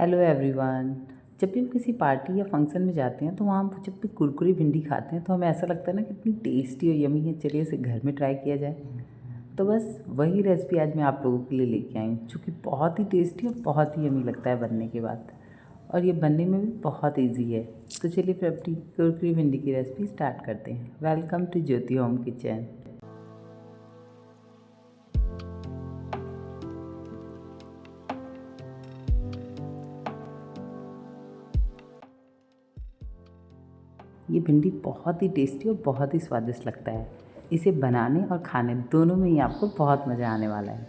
Hello everyone. जब भी हम किसी पार्टी या फंक्शन में जाते हैं तो वहाँ हम जब भी कुरकुरी भिंडी खाते हैं तो हमें ऐसा लगता है ना कितनी टेस्टी और यमी है, चलिए इसे घर में ट्राई किया जाए। तो बस वही रेसिपी आज मैं आप लोगों के लिए लेके आई हूँ, जो कि बहुत ही टेस्टी और बहुत ही यमी लगता है बनने के बाद, और ये बनने में भी बहुत ईजी है। तो चलिए फिर अपनी कुरकुरी भिंडी की रेसिपी स्टार्ट करते हैं। Welcome to Jyoti home kitchen. ये भिंडी बहुत ही टेस्टी और बहुत ही स्वादिष्ट लगता है। इसे बनाने और खाने दोनों में ही आपको बहुत मज़ा आने वाला है।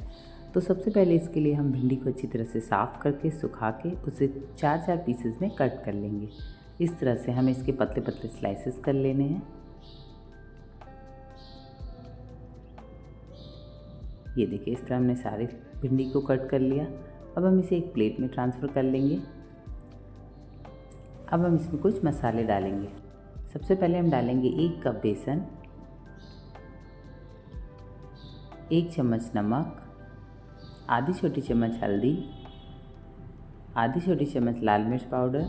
तो सबसे पहले इसके लिए हम भिंडी को अच्छी तरह से साफ़ करके सुखा के उसे 4-4 पीसेस में कट कर लेंगे। इस तरह से हमें इसके पतले पतले स्लाइसेस कर लेने हैं। ये देखिए, इस तरह हमने सारे भिंडी को कट कर लिया। अब हम इसे एक प्लेट में ट्रांसफ़र कर लेंगे। अब हम इसमें कुछ मसाले डालेंगे। सबसे पहले हम डालेंगे 1 कप बेसन, 1 चम्मच नमक, आधी छोटी चम्मच हल्दी, आधी छोटी चम्मच लाल मिर्च पाउडर,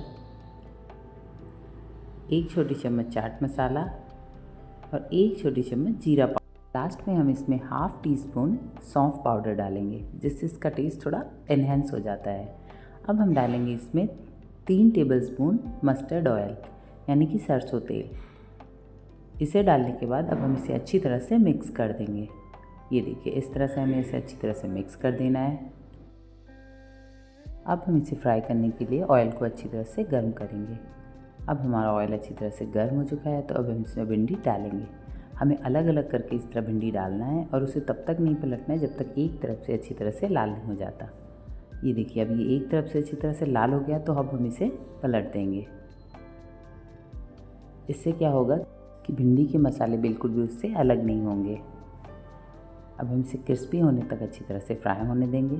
1 छोटी चम्मच चाट मसाला और 1 छोटी चम्मच जीरा पाउडर। लास्ट में हम इसमें हाफ़ टी स्पून सौंफ पाउडर डालेंगे, जिससे इसका टेस्ट थोड़ा एनहेंस हो जाता है। अब हम डालेंगे इसमें 3 टेबलस्पून मस्टर्ड ऑयल यानी कि सरसों तेल। इसे डालने के बाद अब हम इसे अच्छी तरह से मिक्स कर देंगे। ये देखिए, इस तरह से हमें इसे अच्छी तरह से मिक्स कर देना है। अब हम इसे फ्राई करने के लिए ऑयल को अच्छी तरह से गर्म करेंगे। अब हमारा ऑयल अच्छी तरह से गर्म हो चुका है, तो अब हम इसमें भिंडी डालेंगे। हमें अलग अलग करके इस तरह भिंडी डालना है और उसे तब तक नहीं पलटना है जब तक एक तरफ से अच्छी तरह से लाल नहीं हो जाता। ये देखिए, अब ये एक तरफ से अच्छी तरह से लाल हो गया, तो अब हम इसे पलट देंगे। इससे क्या होगा कि भिंडी के मसाले बिल्कुल भी उससे अलग नहीं होंगे। अब हम इसे क्रिस्पी होने तक अच्छी तरह से फ्राई होने देंगे।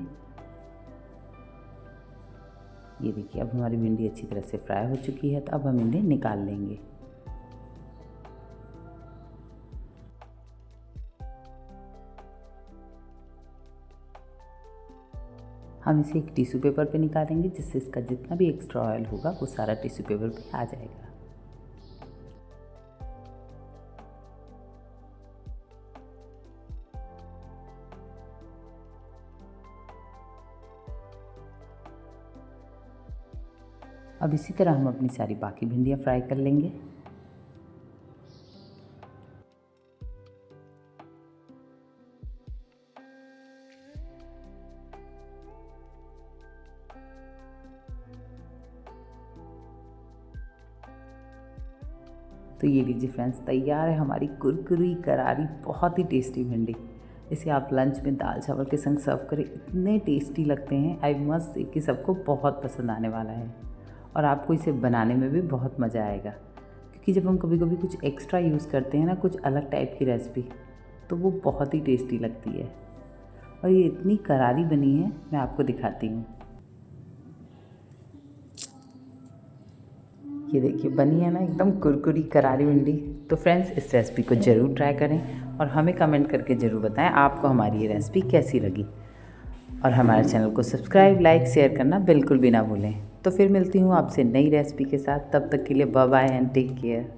ये देखिए, अब हमारी भिंडी अच्छी तरह से फ्राई हो चुकी है, तो अब हम इन्हें निकाल लेंगे। हम इसे एक टिश्यू पेपर पे निकालेंगे, जिससे इसका जितना भी एक्स्ट्रा ऑयल होगा वो सारा टिश्यू पेपर पे आ जाएगा। अब इसी तरह हम अपनी सारी बाकी भिंडियाँ फ्राई कर लेंगे। तो ये लीजिए फ्रेंड्स, तैयार है हमारी कुरकुरी करारी बहुत ही टेस्टी भिंडी। इसे आप लंच में दाल चावल के संग सर्व करें, इतने टेस्टी लगते हैं। आई मस्ट से कि सबको बहुत पसंद आने वाला है और आपको इसे बनाने में भी बहुत मज़ा आएगा, क्योंकि जब हम कभी कभी कुछ एक्स्ट्रा यूज़ करते हैं ना, कुछ अलग टाइप की रेसिपी, तो वो बहुत ही टेस्टी लगती है। और ये इतनी करारी बनी है, मैं आपको दिखाती हूँ। ये देखिए, बनी है ना एकदम कुरकुरी करारी भिंडी। तो फ्रेंड्स, इस रेसिपी को ज़रूर ट्राई करें और हमें कमेंट करके ज़रूर बताएं आपको हमारी ये रेसिपी कैसी लगी। और हमारे चैनल को सब्सक्राइब, लाइक, शेयर करना बिल्कुल भी ना भूलें। तो फिर मिलती हूँ आपसे नई रेसिपी के साथ। तब तक के लिए bye bye and take care.